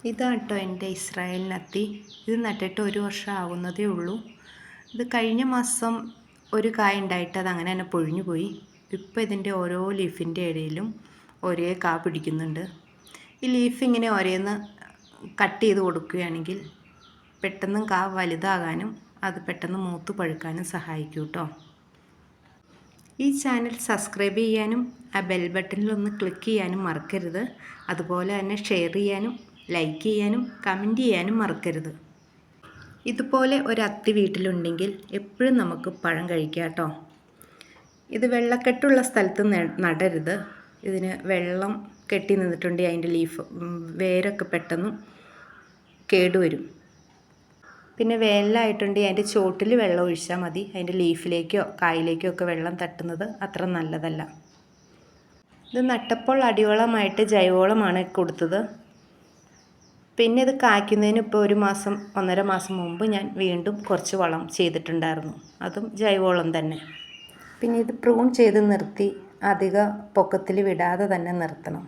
ഇതാട്ടോ എൻ്റെ ഇസ്രായേൽ നത്തി. ഇത് നട്ടിട്ട് 1 വർഷം ആവുന്നതേ ഉള്ളൂ. ഇത് കഴിഞ്ഞ മാസം ഒരു കായ ഉണ്ടായിട്ട് അത് അങ്ങനെ തന്നെ പൊഴിഞ്ഞു പോയി. ഇപ്പോൾ ഇതിൻ്റെ ഓരോ ലീഫിൻ്റെ ഇടയിലും ഒരേ കാ പിടിക്കുന്നുണ്ട്. ഈ ലീഫ് ഇങ്ങനെ ഓരോന്ന് കട്ട് ചെയ്ത് കൊടുക്കുകയാണെങ്കിൽ പെട്ടെന്ന് കാ വലുതാകാനും അത് പെട്ടെന്ന് മൂത്ത് പഴുക്കാനും സഹായിക്കും കേട്ടോ. ഈ ചാനൽ സബ്സ്ക്രൈബ് ചെയ്യാനും ആ ബെൽ ബട്ടണിലൊന്ന് ക്ലിക്ക് ചെയ്യാനും മറക്കരുത്. അതുപോലെ തന്നെ ഷെയർ ചെയ്യാനും ലൈക്ക് ചെയ്യാനും കമൻറ്റ് ചെയ്യാനും മറക്കരുത്. ഇതുപോലെ ഒരു അത്തി വീട്ടിലുണ്ടെങ്കിൽ എപ്പോഴും നമുക്ക് പഴം കഴിക്കാം കേട്ടോ. ഇത് വെള്ളക്കെട്ടുള്ള സ്ഥലത്ത് നടരുത്. ഇതിന് വെള്ളം കെട്ടി നിന്നിട്ടുണ്ടെങ്കിൽ അതിൻ്റെ വേരൊക്കെ പെട്ടെന്ന് കേടുവരും. പിന്നെ വേനലായിട്ടുണ്ടെങ്കിൽ അതിൻ്റെ ചോട്ടിൽ വെള്ളം ഒഴിച്ചാൽ മതി. അതിൻ്റെ ലീഫിലേക്കോ കായിലേക്കോ ഒക്കെ വെള്ളം തട്ടുന്നത് അത്ര നല്ലതല്ല. ഇത് നട്ടപ്പോൾ അടിവളമായിട്ട് ജൈവവളമാണ് കൊടുത്തത്. പിന്നെ ഇത് കായ്ക്കുന്നതിന് ഇപ്പോൾ 1 മാസം 1.5 മാസം മുമ്പ് ഞാൻ വീണ്ടും കുറച്ച് വളം ചെയ്തിട്ടുണ്ടായിരുന്നു. അതും ജൈവവളം തന്നെ. പിന്നെ ഇത് പ്രൂൺ ചെയ്ത് നിർത്തി അധിക പൊക്കത്തിൽ വിടാതെ തന്നെ നിർത്തണം.